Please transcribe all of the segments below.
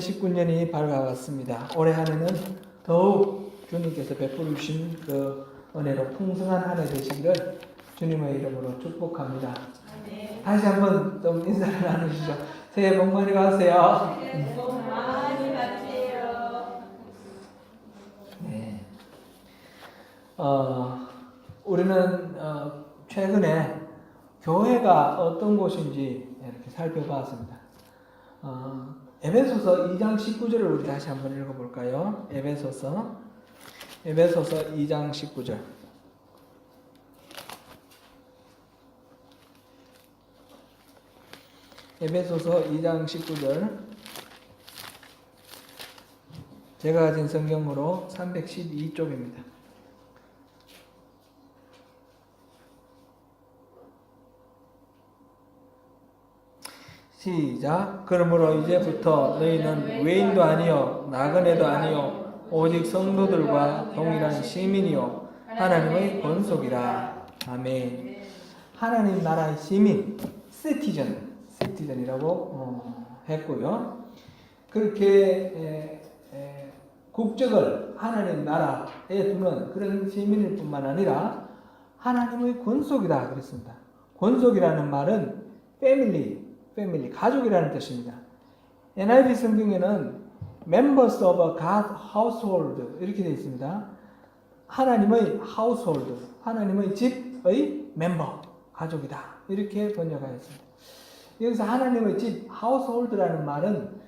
2019년이 밝아왔습니다. 올해 한 해는 더욱 주님께서 베풀어 주신 그 은혜로 풍성한 한 해 되시기를 주님의 이름으로 축복합니다. 다시 한번 좀 인사를 나누시죠. 새해 복 많이 받으세요. 새해 복 많이 받으세요. 네. 우리는 최근에 교회가 어떤 곳인지 이렇게 살펴봤습니다. 에베소서 2장 19절을 우리 다시 한번 읽어볼까요? 에베소서 2장 19절. 에베소서 2장 19절. 제가 가진 성경으로 312쪽입니다. 시작. 그러므로 이제부터 너희는 외인도 아니요 나그네도 아니요 오직 성도들과 동일한 시민이요 하나님의 권속이라. 아멘. 하나님 나라의 시민, 시티즌이라고 했고요. 그렇게 국적을 하나님 나라에 두는 그런 시민일 뿐만 아니라 하나님의 권속이다 그랬습니다. 권속이라는 말은 패밀리, 가족이라는 뜻입니다. NIV 성경에는 members of a God household 이렇게 되어 있습니다. 하나님의 household, 하나님의 집의 멤버, 가족이다 이렇게 번역하였습니다. 여기서 하나님의 집, household라는 말은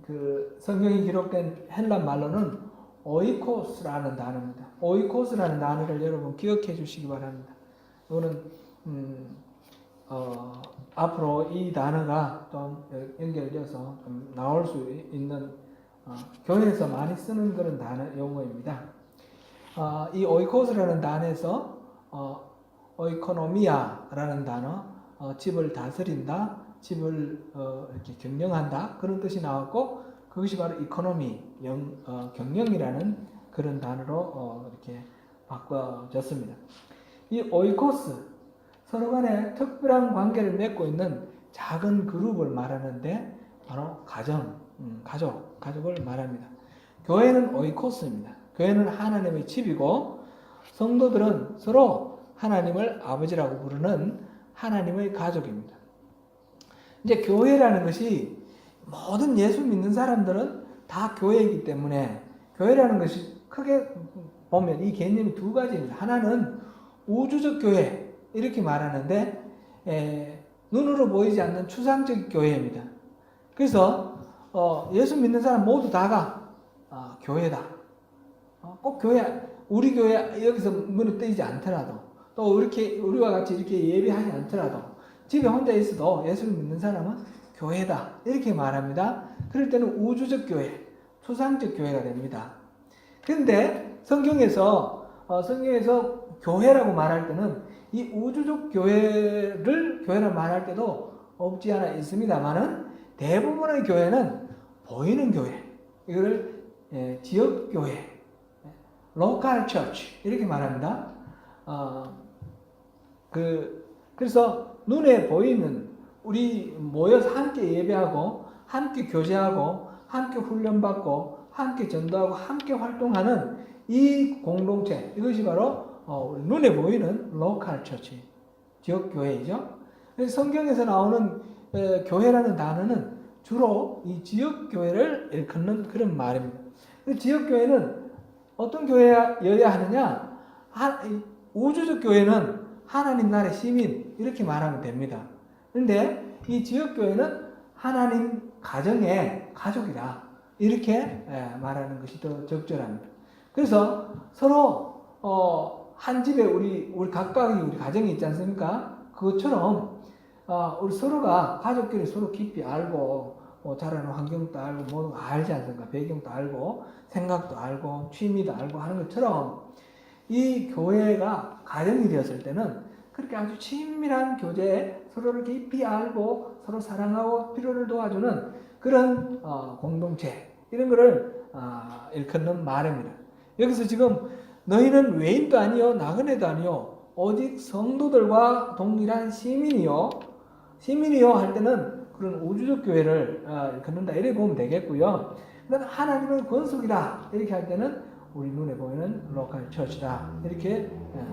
그 성경이 기록된 헬라 말로는 오이코스라는 단어입니다. 오이코스라는 단어를 여러분 기억해 주시기 바랍니다. 이거는 앞으로 이 단어가 좀 연결돼서 좀 나올 수 있는 교회에서 많이 쓰는 그런 단어 용어입니다. 이 오이코스라는 단어에서 오이코노미아라는 단어, 집을 다스린다, 집을 이렇게 경영한다 그런 뜻이 나왔고 그것이 바로 이코노미, 경영이라는 그런 단어로 이렇게 바꿔졌습니다. 이 오이코스 서로 간에 특별한 관계를 맺고 있는 작은 그룹을 말하는데 바로 가족을 말합니다. 교회는 오이코스입니다. 교회는 하나님의 집이고 성도들은 서로 하나님을 아버지라고 부르는 하나님의 가족입니다. 이제 교회라는 것이 모든 예수 믿는 사람들은 다 교회이기 때문에 교회라는 것이 크게 보면 이 개념이 두 가지입니다. 하나는 우주적 교회 이렇게 말하는데 눈으로 보이지 않는 추상적 교회입니다. 그래서 예수 믿는 사람 모두 다가 교회다. 꼭 교회, 우리 교회 여기서 문을 뜨이지 않더라도 또 이렇게 우리와 같이 이렇게 예배하지 않더라도 집에 혼자 있어도 예수를 믿는 사람은 교회다 이렇게 말합니다. 그럴 때는 우주적 교회, 추상적 교회가 됩니다. 그런데 성경에서 교회라고 말할 때는 이 우주적 교회를 말할 때도 없지 않아 있습니다만은 대부분의 교회는 보이는 교회, 이거를 지역 교회, local church 이렇게 말합니다. 그래서 눈에 보이는 우리 모여서 함께 예배하고 함께 교제하고 함께 훈련받고 함께 전도하고 함께 활동하는 이 공동체 이것이 바로 눈에 보이는 local church 지역 교회이죠. 그래서 성경에서 나오는 교회라는 단어는 주로 이 지역 교회를 일컫는 그런 말입니다. 지역 교회는 어떤 교회여야 하느냐? 우주적 교회는 하나님 나라의 시민 이렇게 말하면 됩니다. 그런데 이 지역교회는 하나님 가정의 가족이다 이렇게 말하는 것이 더 적절합니다. 그래서 서로 한 집에 우리 각각의 우리 가정이 있지 않습니까? 그것처럼 우리 서로가 가족끼리 서로 깊이 알고 자라는 환경도 알고 모든 거 알지 않습니까? 배경도 알고 생각도 알고 취미도 알고 하는 것처럼 이 교회가 가정이 되었을 때는 그렇게 아주 친밀한 교제에 서로를 깊이 알고 서로 사랑하고 필요를 도와주는 그런 공동체 이런 거를 일컫는 말입니다. 여기서 지금 너희는 외인도 아니요 나그네도 아니요 오직 성도들과 동일한 시민이요 할 때는 그런 우주적 교회를 갖는다 이렇게 보면 되겠고요. 그다음 하나님의 권속이다 이렇게 할 때는 우리 눈에 보이는 로컬 처치다 이렇게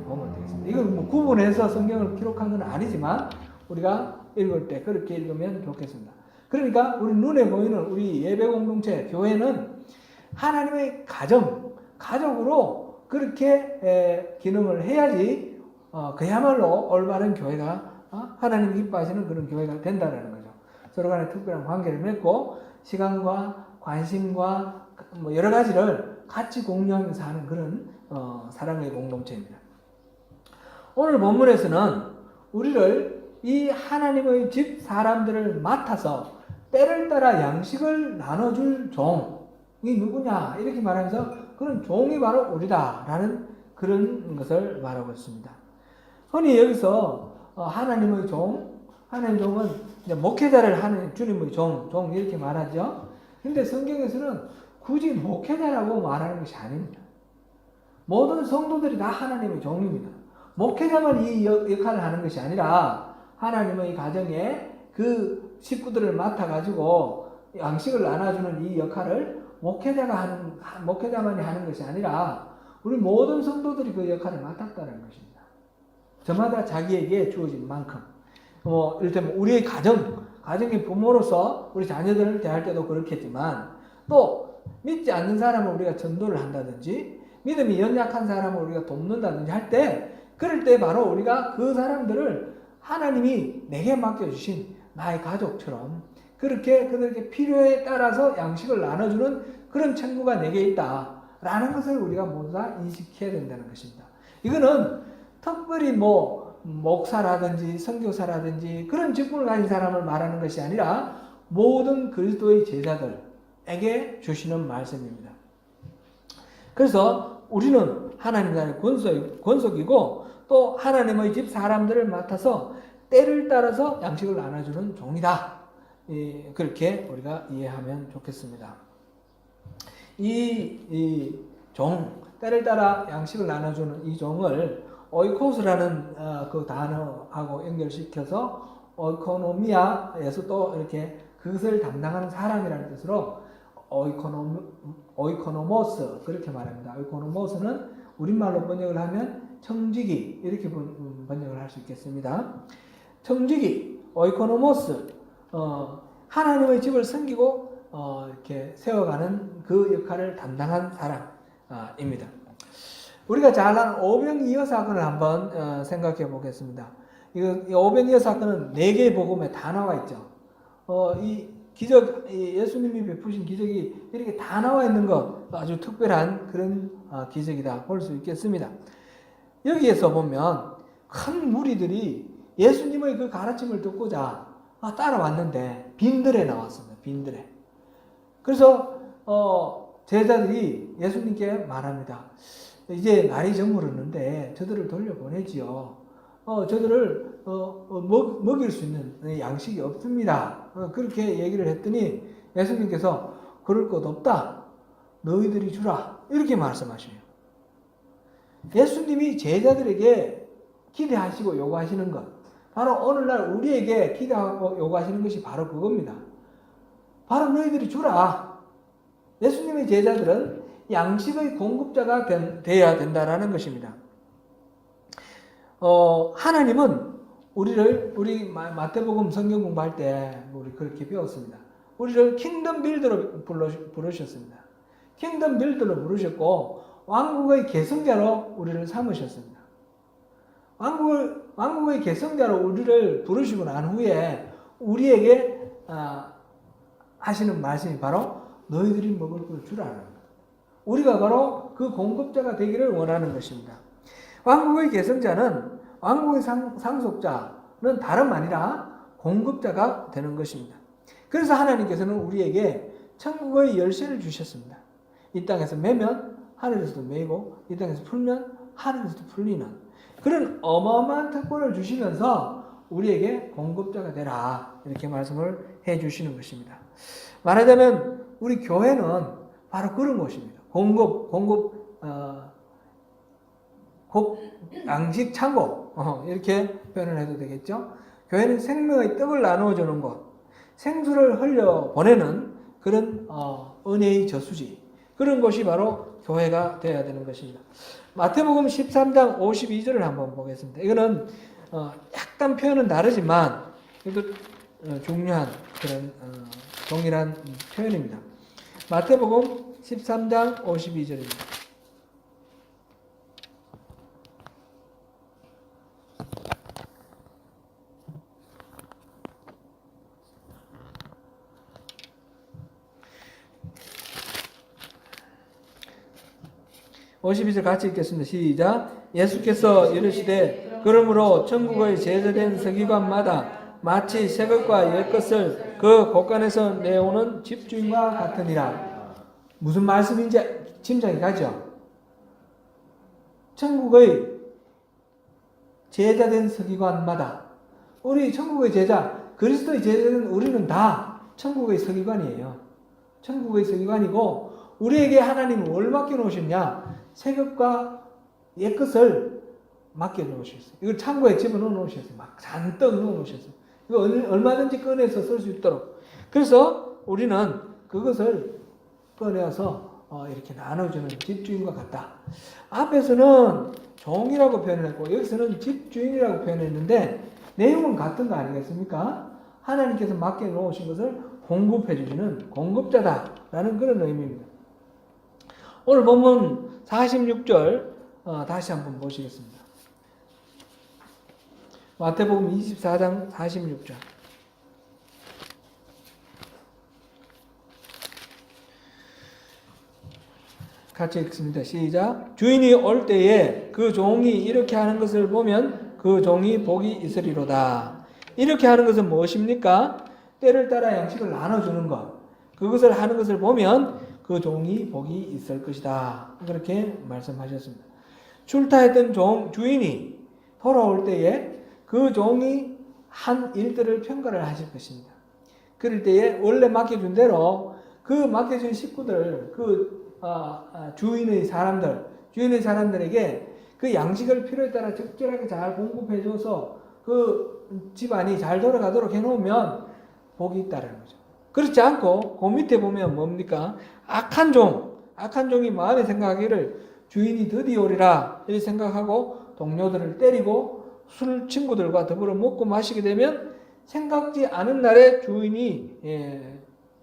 보면 되겠습니다. 이건 뭐 구분해서 성경을 기록한 건 아니지만 우리가 읽을 때 그렇게 읽으면 좋겠습니다. 그러니까 우리 눈에 보이는 우리 예배 공동체 교회는 하나님의 가족으로 그렇게 기능을 해야지 그야말로 올바른 교회가 하나님이 기뻐하시는 그런 교회가 된다는 거죠. 서로 간에 특별한 관계를 맺고 시간과 관심과 뭐 여러 가지를 같이 공유하면서 하는 그런 사랑의 공동체입니다. 오늘 본문에서는 우리를 이 하나님의 집 사람들을 맡아서 때를 따라 양식을 나눠줄 종이 누구냐 이렇게 말하면서 그런 종이 바로 우리다라는 그런 것을 말하고 있습니다. 흔히 여기서 하나님의 종, 하나님의 종은 이제 목회자를 하는 주님의 종 이렇게 말하죠. 근데 성경에서는 굳이 목회자라고 말하는 것이 아닙니다. 모든 성도들이 다 하나님의 종입니다. 목회자만 이 역할을 하는 것이 아니라 하나님의 가정에 그 식구들을 맡아가지고 양식을 나눠주는 이 역할을 목회자만이 하는 것이 아니라 우리 모든 성도들이 그 역할을 맡았다는 것입니다. 저마다 자기에게 주어진 만큼. 이를테면 우리의 가정의 부모로서 우리 자녀들을 대할 때도 그렇겠지만 또 믿지 않는 사람을 우리가 전도를 한다든지 믿음이 연약한 사람을 우리가 돕는다든지 할 때 그럴 때 바로 우리가 그 사람들을 하나님이 내게 맡겨주신 나의 가족처럼 그렇게 그들에게 필요에 따라서 양식을 나눠주는 그런 책무가 내게 있다라는 것을 우리가 모두 다 인식해야 된다는 것입니다. 이거는 특별히 목사라든지 선교사라든지 그런 직분을 가진 사람을 말하는 것이 아니라 모든 그리스도의 제자들에게 주시는 말씀입니다. 그래서 우리는 하나님 나라의 권속이고 또 하나님의 집 사람들을 맡아서 때를 따라서 양식을 나눠주는 종이다. 그렇게 우리가 이해하면 좋겠습니다. 이 종, 때를 따라 양식을 나눠주는 이 종을 오이코스라는 그 단어하고 연결시켜서 오이코노미아에서 또 이렇게 그것을 담당하는 사람이라는 뜻으로 오이코노모스 그렇게 말합니다. 오이코노모스는 우리말로 번역을 하면 청지기 이렇게 번역을 할 수 있겠습니다. 청지기, 오이코노모스, 하나님의 집을 섬기고 이렇게 세워가는 그 역할을 담당한 사람입니다. 우리가 잘 아는 오병이어 사건을 한번 생각해 보겠습니다. 이 오병이어 사건은 4개의 복음에 다 나와 있죠. 이 기적, 예수님이 베푸신 기적이 이렇게 다 나와 있는 것 아주 특별한 그런 기적이다 볼 수 있겠습니다. 여기에서 보면 큰 무리들이 예수님의 그 가르침을 듣고자 따라왔는데 빈들에 나왔습니다. 빈들에. 그래서 제자들이 예수님께 말합니다. 이제 날이 저물었는데 저들을 돌려보내지요. 저들을 먹일 수 있는 양식이 없습니다. 그렇게 얘기를 했더니 예수님께서 그럴 것 없다. 너희들이 주라. 이렇게 말씀하셔요. 예수님이 제자들에게 기대하시고 요구하시는 것. 바로 오늘날 우리에게 기대하고 요구하시는 것이 바로 그겁니다. 바로 너희들이 주라. 예수님의 제자들은 양식의 공급자가 되어야 된다라는 것입니다. 하나님은 우리 마태복음 성경 공부할 때 우리 그렇게 배웠습니다. 우리를 킹덤 빌더로 부르셨습니다. 킹덤 빌더로 부르셨고 왕국의 계승자로 우리를 삼으셨습니다. 왕국의 계승자로 우리를 부르시고 난 후에 우리에게 하시는 말씀이 바로 너희들이 먹을 걸 주라는 것. 우리가 바로 그 공급자가 되기를 원하는 것입니다. 왕국의 계승자는 왕국의 상속자는 다름 아니라 공급자가 되는 것입니다. 그래서 하나님께서는 우리에게 천국의 열쇠를 주셨습니다. 이 땅에서 매면 하늘에서도 매이고 이 땅에서 풀면 하늘에서도 풀리는 그런 어마어마한 특권을 주시면서 우리에게 공급자가 되라 이렇게 말씀을 해주시는 것입니다. 말하자면 우리 교회는 바로 그런 곳입니다. 양식 창고 이렇게 표현을 해도 되겠죠. 교회는 생명의 떡을 나누어 주는 곳, 생수를 흘려 보내는 그런 은혜의 저수지, 그런 곳이 바로 교회가 되어야 되는 것입니다. 마태복음 13장 52절을 한번 보겠습니다. 이거는 약간 표현은 다르지만 이것도 중요한 그런 동일한 표현입니다. 마태복음 13장 52절입니다. (52절) 같이 읽겠습니다. 시작. 예수께서 이르시되 그러므로 천국의 제자된 서기관마다 마치 새것과 옛것을 그 곳간에서 내오는 집주인과 같으니라. 무슨 말씀인지 짐작이 가죠? 천국의 제자된 서기관마다, 우리 천국의 제자, 그리스도의 제자는 우리는 다 천국의 서기관이에요. 천국의 서기관이고, 우리에게 하나님은 뭘 맡겨놓으셨냐? 새것과 옛것을 맡겨놓으셨어요. 이걸 창고에 집어넣어 놓으셨어요. 막 잔뜩 넣어 놓으셨어요. 이거 얼마든지 꺼내서 쓸 수 있도록. 그래서 우리는 그것을 꺼내서 이렇게 나눠주는 집주인과 같다. 앞에서는 종이라고 표현했고 여기서는 집주인이라고 표현했는데 내용은 같은 거 아니겠습니까? 하나님께서 맡겨놓으신 것을 공급해 주시는 공급자다라는 그런 의미입니다. 오늘 본문 46절 다시 한번 보시겠습니다. 마태복음 24장 46절. 같이 읽습니다. 시작. 주인이 올 때에 그 종이 이렇게 하는 것을 보면 그 종이 복이 있으리로다. 이렇게 하는 것은 무엇입니까? 때를 따라 양식을 나눠주는 것. 그것을 하는 것을 보면 그 종이 복이 있을 것이다. 그렇게 말씀하셨습니다. 출타했던 주인이 돌아올 때에 그 종이 한 일들을 평가를 하실 것입니다. 그럴 때에 원래 맡겨준 대로 그 맡겨준 식구들, 주인의 사람들에게 그 양식을 필요에 따라 적절하게 잘 공급해줘서 그 집안이 잘 돌아가도록 해놓으면 복이 있다는 거죠. 그렇지 않고 그 밑에 보면 뭡니까? 악한 종이 마음에 생각하기를 주인이 드디어 오리라 이렇게 생각하고 동료들을 때리고 술 친구들과 더불어 먹고 마시게 되면 생각지 않은 날에 주인이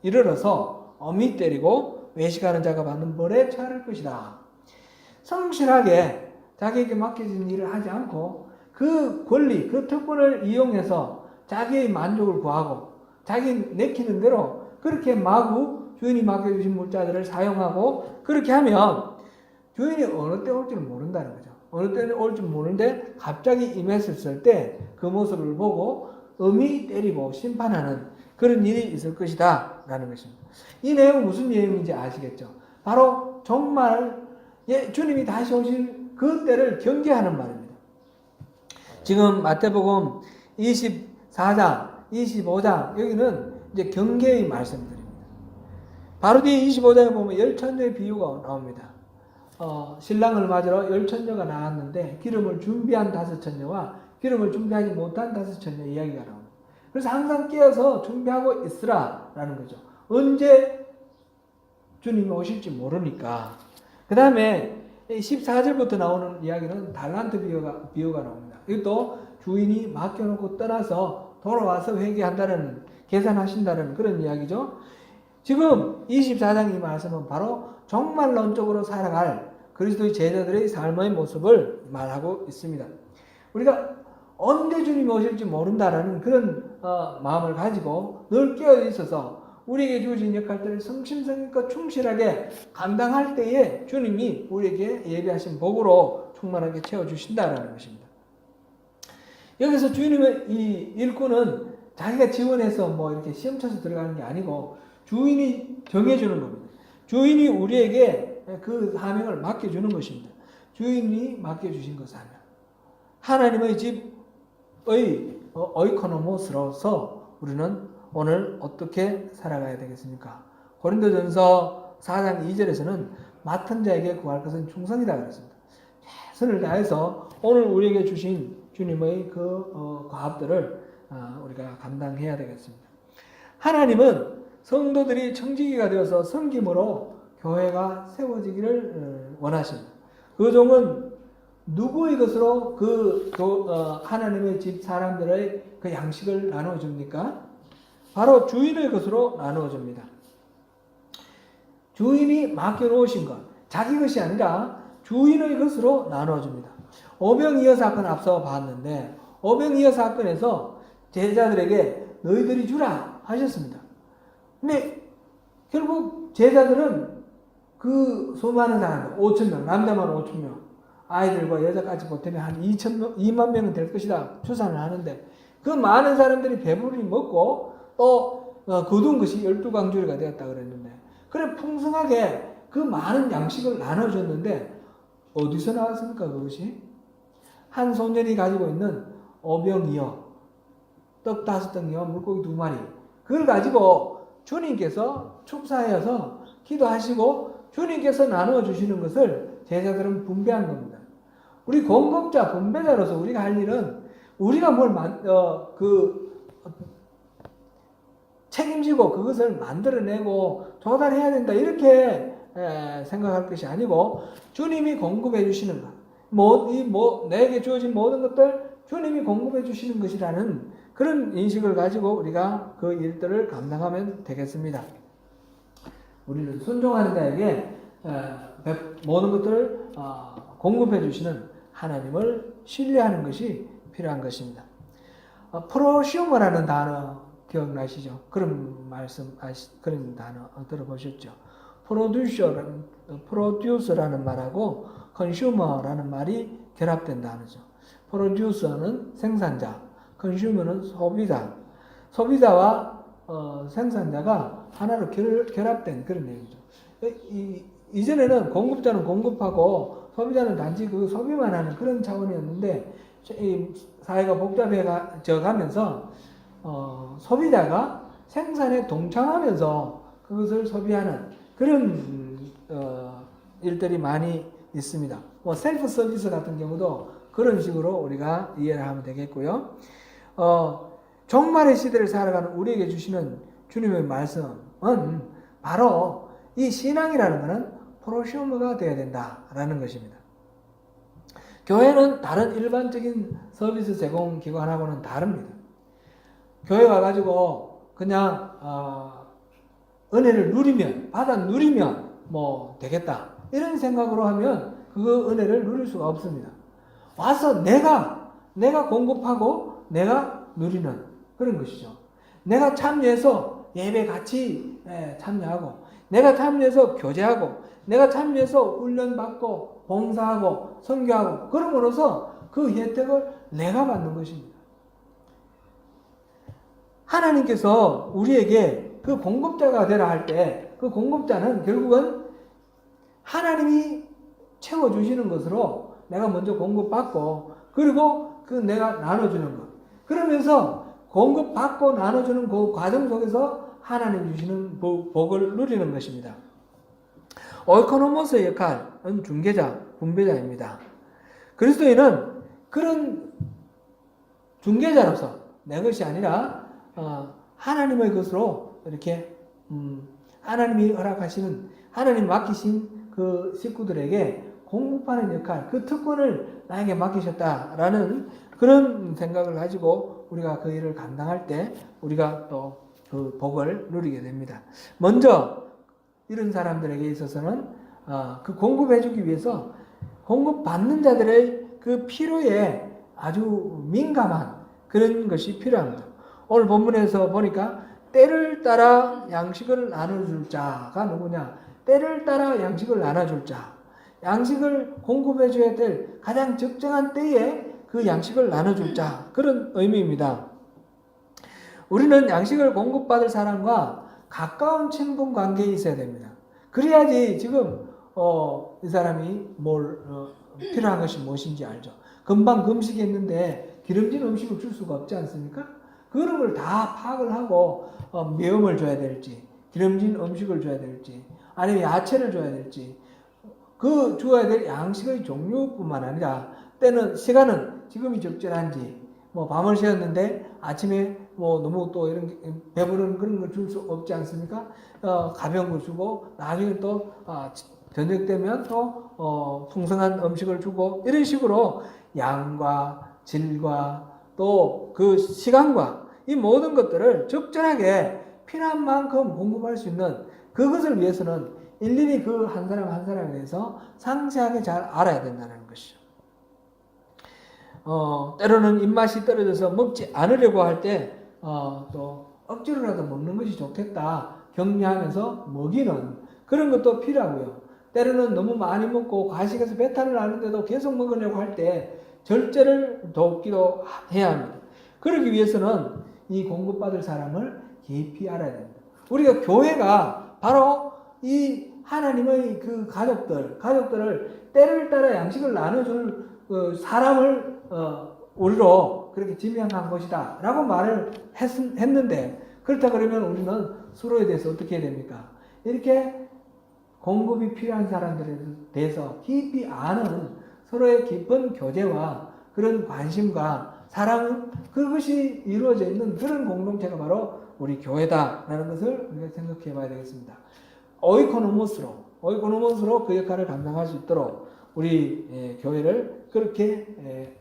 이르러서 엄히 때리고 외식하는 자가 받는 벌에 처할 것이다. 성실하게 자기에게 맡겨진 일을 하지 않고 그 권리, 그 특권을 이용해서 자기의 만족을 구하고 자기 내키는 대로 그렇게 마구 주인이 맡겨주신 물자들을 사용하고 그렇게 하면 주인이 어느 때 올지를 모른다는 거죠. 어느 때 올지 모르는데 갑자기 임했을 때 그 모습을 보고 엄히 때리고 심판하는 그런 일이 있을 것이다 라는 것입니다. 이 내용은 무슨 내용인지 아시겠죠? 바로 정말 주님이 다시 오실 그 때를 경계하는 말입니다. 지금 마태복음 24장, 25장 여기는 이제 경계의 말씀들입니다. 바로 뒤에 25장에 보면 열천녀의 비유가 나옵니다. 신랑을 맞으러 열천녀가 나왔는데 기름을 준비한 5천녀와 기름을 준비하지 못한 5천녀 이야기가 나옵니다. 그래서 항상 깨어서 준비하고 있으라 라는 거죠. 언제 주님이 오실지 모르니까. 그 다음에 14절부터 나오는 이야기는 달란트 비유가 나옵니다. 이것도 주인이 맡겨놓고 떠나서 돌아와서 회개한다는, 계산하신다는 그런 이야기죠. 지금 24장 이 말씀은 바로 정말론적으로 살아갈 그리스도의 제자들의 삶의 모습을 말하고 있습니다. 우리가 언제 주님이 오실지 모른다라는 그런 마음을 가지고 늘 깨어 있어서 우리에게 주어진 역할들을 성심성의껏 충실하게 감당할 때에 주님이 우리에게 예비하신 복으로 충만하게 채워주신다라는 것입니다. 여기서 주님의 이 일꾼은 자기가 지원해서 이렇게 시험 쳐서 들어가는 게 아니고 주인이 정해주는 겁니다. 주인이 우리에게 그 사명을 맡겨주는 것입니다. 주인이 맡겨주신 것 사명. 하나님의 집의 오이코노모스로서 우리는 오늘 어떻게 살아가야 되겠습니까? 고린도전서 4장 2절에서는 맡은 자에게 구할 것은 충성이다 그랬습니다. 최선을 다해서 오늘 우리에게 주신 주님의 그 과업들을 우리가 감당해야 되겠습니다. 하나님은 성도들이 청지기가 되어서 섬김으로 교회가 세워지기를 원하십니다. 그 종은 누구의 것으로 하나님의 집 사람들의 그 양식을 나누어 줍니까? 바로 주인의 것으로 나누어 줍니다. 주인이 맡겨놓으신 것, 자기 것이 아니라 주인의 것으로 나누어 줍니다. 오병이어 사건 앞서 봤는데 오병이어 사건에서 제자들에게 너희들이 주라 하셨습니다. 근데 결국 제자들은 그 수많은 사람들, 5,000명, 남자만 5,000명, 아이들과 여자까지 보태면 한 2만 명은 될 것이다 추산을 하는데 그 많은 사람들이 배부르게 먹고 또 거둔 것이 12강주리가 되었다 그랬는데 그래 풍성하게 그 많은 양식을 나눠줬는데 어디서 나왔습니까 그것이? 한 소년이 가지고 있는 오병이어 떡 5덩이와 물고기 2마리 그걸 가지고 주님께서 축사하여서 기도하시고 주님께서 나누어 주시는 것을 제자들은 분배한 겁니다. 우리 공급자, 분배자로서 우리가 할 일은 우리가 책임지고 그것을 만들어내고 조달해야 된다 이렇게 생각할 것이 아니고 주님이 공급해 주시는 것, 내게 주어진 모든 것들 주님이 공급해 주시는 것이라는 그런 인식을 가지고 우리가 그 일들을 감당하면 되겠습니다. 우리는 순종하는 자에게 모든 것들을 공급해 주시는 하나님을 신뢰하는 것이 필요한 것입니다. 프로슈머라는 단어 기억나시죠? 그런 단어 들어보셨죠? 프로듀서라는 말하고 컨슈머라는 말이 결합된 단어죠. 프로듀서는 생산자, 컨슈머는 소비자. 소비자와 생산자가 하나로 결합된 그런 내용이죠. 이전에는 공급자는 공급하고 소비자는 단지 그 소비만 하는 그런 차원이었는데 이 사회가 복잡해져 가면서 소비자가 생산에 동참하면서 그것을 소비하는 그런 일들이 많이 있습니다. 셀프 서비스 같은 경우도 그런 식으로 우리가 이해를 하면 되겠고요. 종말의 시대를 살아가는 우리에게 주시는 주님의 말씀은 바로 이 신앙이라는 것은 프로슈머가 되어야 된다라는 것입니다. 교회는 다른 일반적인 서비스 제공 기관하고는 다릅니다. 교회 와가지고 그냥 은혜를 받아 누리면 되겠다 이런 생각으로 하면 그 은혜를 누릴 수가 없습니다. 와서 내가 공급하고 내가 누리는 그런 것이죠. 내가 참여해서 예배 같이 참여하고 내가 참여해서 교제하고 내가 참여해서 훈련받고 봉사하고 선교하고 그럼으로써 그 혜택을 내가 받는 것입니다. 하나님께서 우리에게 그 공급자가 되라 할 때 그 공급자는 결국은 하나님이 채워주시는 것으로 내가 먼저 공급받고 그리고 그 내가 나눠주는 것 그러면서 공급받고 나눠주는 그 과정 속에서 하나님 주시는 복을 누리는 것입니다. 오이코노모스의 역할은 중개자, 분배자입니다. 그리스도인은 그런 중개자로서 내 것이 아니라 하나님의 것으로 이렇게 하나님이 허락하시는 하나님 맡기신 그 식구들에게 공급하는 역할, 그 특권을 나에게 맡기셨다라는 그런 생각을 가지고 우리가 그 일을 감당할 때 우리가 또 그 복을 누리게 됩니다. 먼저 이런 사람들에게 있어서는 그 공급해주기 위해서 공급받는 자들의 그 필요에 아주 민감한 그런 것이 필요합니다. 오늘 본문에서 보니까 때를 따라 양식을 나눠줄 자가 누구냐? 때를 따라 양식을 나눠줄 자. 양식을 공급해줘야 될 가장 적정한 때에 그 양식을 나눠줄 자. 그런 의미입니다. 우리는 양식을 공급받을 사람과 가까운 친분 관계에 있어야 됩니다. 그래야지 지금 이 사람이 필요한 것이 무엇인지 알죠. 금방 금식했는데 기름진 음식을 줄 수가 없지 않습니까? 그런 걸 다 파악을 하고 미음을 줘야 될지 기름진 음식을 줘야 될지 아니면 야채를 줘야 될지 그 줘야 될 양식의 종류뿐만 아니라 시간은 지금이 적절한지 밤을 새웠는데 아침에 뭐 너무 또 이런 배부른 그런 걸 줄 수 없지 않습니까? 가벼운 걸 주고 나중에 또 저녁 되면 또 풍성한 음식을 주고 이런 식으로 양과 질과 또 그 시간과 이 모든 것들을 적절하게 필요한 만큼 공급할 수 있는 그것을 위해서는 일일이 그 한 사람 한 사람에 대해서 상세하게 잘 알아야 된다는 것이죠. 때로는 입맛이 떨어져서 먹지 않으려고 할 때 또 억지로라도 먹는 것이 좋겠다 격려하면서 먹이는 그런 것도 필요하고요. 때로는 너무 많이 먹고 과식해서 배탈을 나는데도 계속 먹으려고 할 때 절제를 돕기도 해야 합니다. 그러기 위해서는 이 공급받을 사람을 깊이 알아야 됩니다. 우리가 교회가 바로 이 하나님의 그 가족들을 때를 따라 양식을 나눠줄 사람을 우리로 그렇게 지명한 것이다 라고 말을 했는데, 그렇다 그러면 우리는 서로에 대해서 어떻게 해야 됩니까? 이렇게 공급이 필요한 사람들에 대해서 깊이 아는 서로의 깊은 교제와 그런 관심과 사랑, 그것이 이루어져 있는 그런 공동체가 바로 우리 교회다라는 것을 우리가 생각해 봐야 되겠습니다. 오이코노모스로 그 역할을 감당할 수 있도록 우리 교회를 그렇게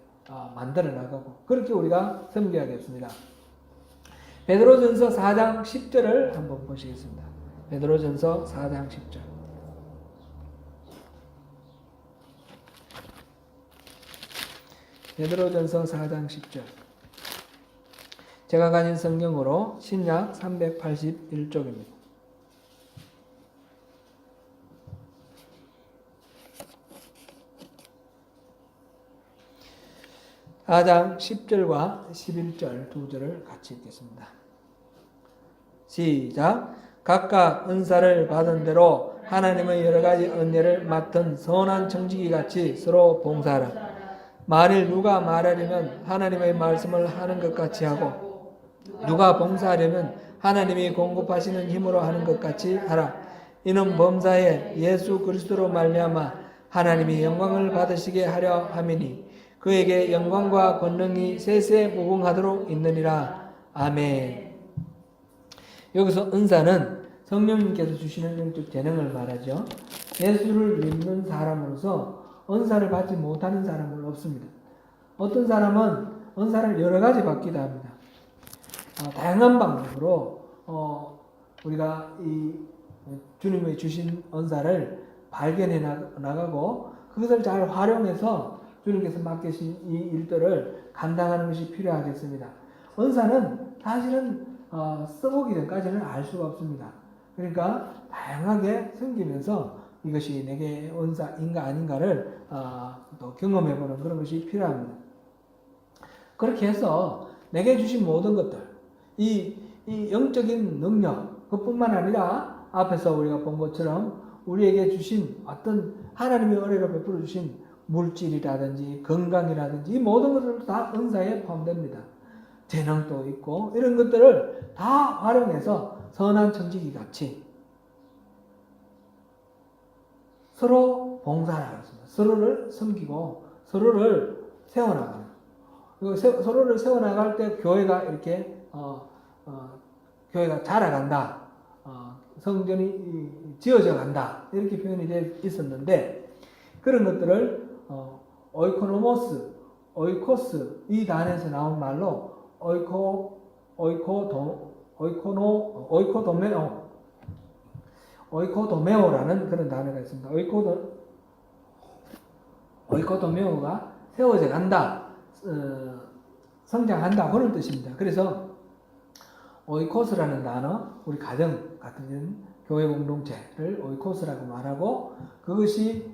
만들어 나가고 그렇게 우리가 섬겨야겠습니다. 베드로전서 4장 10절을 한번 보시겠습니다. 베드로전서 4장 10절. 베드로전서 4장 10절. 제가 가진 성경으로 신약 381쪽입니다. 4장 10절과 11절 두 절을 같이 읽겠습니다. 시작. 각각 은사를 받은 대로 하나님의 여러 가지 은혜를 맡은 선한 청지기 같이 서로 봉사하라. 만일 누가 말하려면 하나님의 말씀을 하는 것 같이 하고 누가 봉사하려면 하나님이 공급하시는 힘으로 하는 것 같이 하라. 이는 범사에 예수 그리스도로 말미암아 하나님이 영광을 받으시게 하려 함이니 그에게 영광과 권능이 세세 무궁하도록 있느니라. 아멘. 여기서 은사는 성령님께서 주시는 영적 재능을 말하죠. 예수를 믿는 사람으로서 은사를 받지 못하는 사람은 없습니다. 어떤 사람은 은사를 여러 가지 받기도 합니다. 다양한 방법으로 우리가 이 주님의 주신 은사를 발견해 나가고 그것을 잘 활용해서 주님께서 맡기신 이 일들을 감당하는 것이 필요하겠습니다. 은사는 사실은 써보기 전까지는 알 수가 없습니다. 그러니까 다양하게 섬기면서 이것이 내게 은사인가 아닌가를 또 경험해보는 그런 것이 필요합니다. 그렇게 해서 내게 주신 모든 것들, 이 영적인 능력 그뿐만 아니라 앞에서 우리가 본 것처럼 우리에게 주신 어떤 하나님의 은혜로 베풀어 주신 물질이라든지 건강이라든지 이 모든 것들도 다 은사에 포함됩니다. 재능도 있고 이런 것들을 다 활용해서 선한 청지기 같이 서로 봉사하겠습니다. 서로를 섬기고 서로를 세워나가는. 서로를 세워나갈 때 교회가 이렇게 교회가 자라간다. 성전이 지어져 간다. 이렇게 표현이 되어 있었는데 그런 것들을 오이코스 이 단에서 나온 말로 오이코도메오라는 그런 단어가 있습니다. 오이코도메오가 세워져 간다, 성장한다 그런 뜻입니다. 그래서 오이코스라는 단어, 우리 가정 같은 교회 공동체를 오이코스라고 말하고 그것을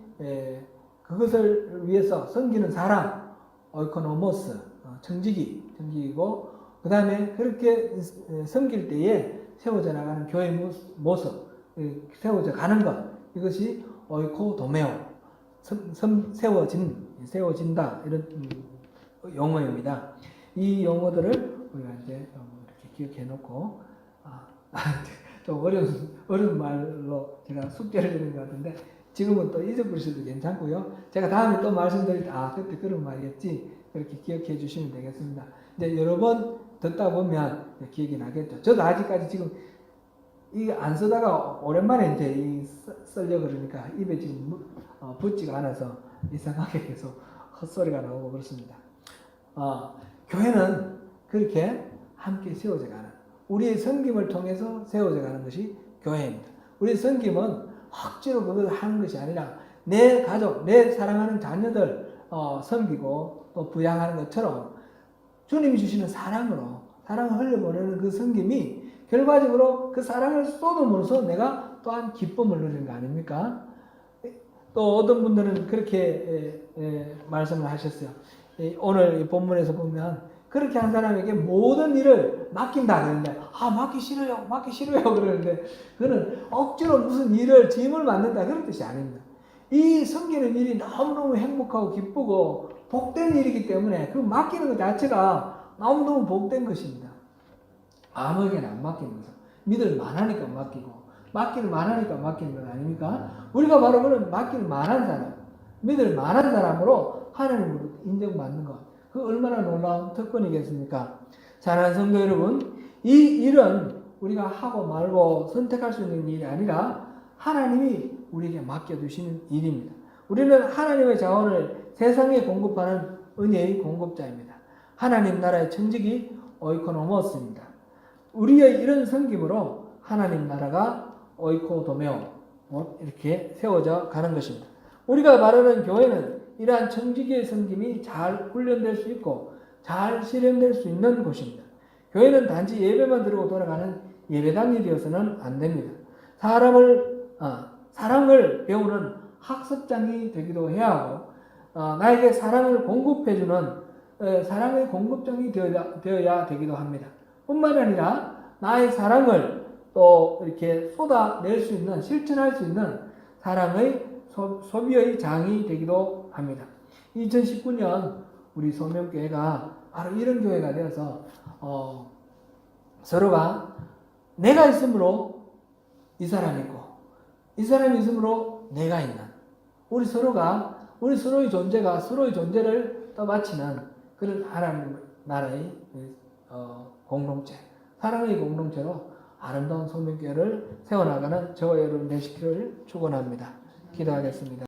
위해서 섬기는 사람, 오이코노모스, 청지기고 그 다음에 그렇게 섬길 때에 세워져 나가는 교회의 모습, 세워져 가는 것, 이것이 오이코도메오, 세워진다 이런 용어입니다. 이 용어들을 우리가 이제 이렇게 기억해 놓고 좀 어려운 말로 제가 숙제를 드린 것 같은데 지금은 또 잊어버리셔도 괜찮고요. 제가 다음에 또 말씀드릴 때 그때 그런 말이었지 그렇게 기억해 주시면 되겠습니다. 이제 여러 번 듣다 보면 기억이 나겠죠. 저도 아직까지 지금 이게 안 쓰다가 오랜만에 이제 쓰려 그러니까 입에 지금 붙지가 않아서 이상하게 계속 헛소리가 나오고 그렇습니다. 교회는 그렇게 함께 세워져 가는, 우리의 섬김을 통해서 세워져 가는 것이 교회입니다. 우리의 섬김은 억지로 그걸 하는 것이 아니라 내 가족, 내 사랑하는 자녀들 섬기고 또 부양하는 것처럼 주님이 주시는 사랑으로 사랑을 흘려보내는 그 섬김이 결과적으로 그 사랑을 쏟음으로써 내가 또한 기쁨을 누리는 거 아닙니까? 또 어떤 분들은 그렇게 말씀을 하셨어요. 오늘 본문에서 보면 그렇게 한 사람에게 모든 일을 맡긴다 그러는데 맡기 싫어요 그러는데 그는 억지로 무슨 일을 짐을 맡는다 그런 뜻이 아닙니다. 이 섬기는 일이 너무너무 행복하고 기쁘고 복된 일이기 때문에 그 맡기는 것 자체가 너무너무 복된 것입니다. 아무에게나 안 맡기는 거죠. 믿을 만하니까 맡기고 맡기를 만하니까 맡기는 건 아닙니까? 우리가 바로 그런 맡기를 만한 사람, 믿을 만한 사람으로 하나님으로 인정받는 것, 그 얼마나 놀라운 특권이겠습니까? 사랑하는 성도 여러분, 이 일은 우리가 하고 말고 선택할 수 있는 일이 아니라 하나님이 우리에게 맡겨두시는 일입니다. 우리는 하나님의 자원을 세상에 공급하는 은혜의 공급자입니다. 하나님 나라의 천직이 오이코노모스입니다. 우리의 이런 섬김으로 하나님 나라가 오이코도메오 이렇게 세워져 가는 것입니다. 우리가 말하는 교회는 이러한 천직의 섬김이 잘 훈련될 수 있고 잘 실현될 수 있는 곳입니다. 교회는 단지 예배만 드리고 돌아가는 예배당이 되어서는 안 됩니다. 사랑을 배우는 학습장이 되기도 해야 하고 나에게 사랑을 공급해주는 사랑의 공급장이 되어야 되기도 합니다. 뿐만 아니라 나의 사랑을 또 이렇게 쏟아낼 수 있는, 실천할 수 있는 사랑의 소비의 장이 되기도 합니다. 2019년 우리 소명교회가 바로 이런 교회가 되어서 서로가 내가 있으므로 이 사람이 있고 이 사람이 있으므로 내가 있는, 우리 서로의 존재가 서로의 존재를 떠받치는 그런 하나님 나라의 공동체, 사랑의 공동체로 아름다운 소명교회를 세워나가는 저와 여러분 되시기를 축원합니다. 기도하겠습니다.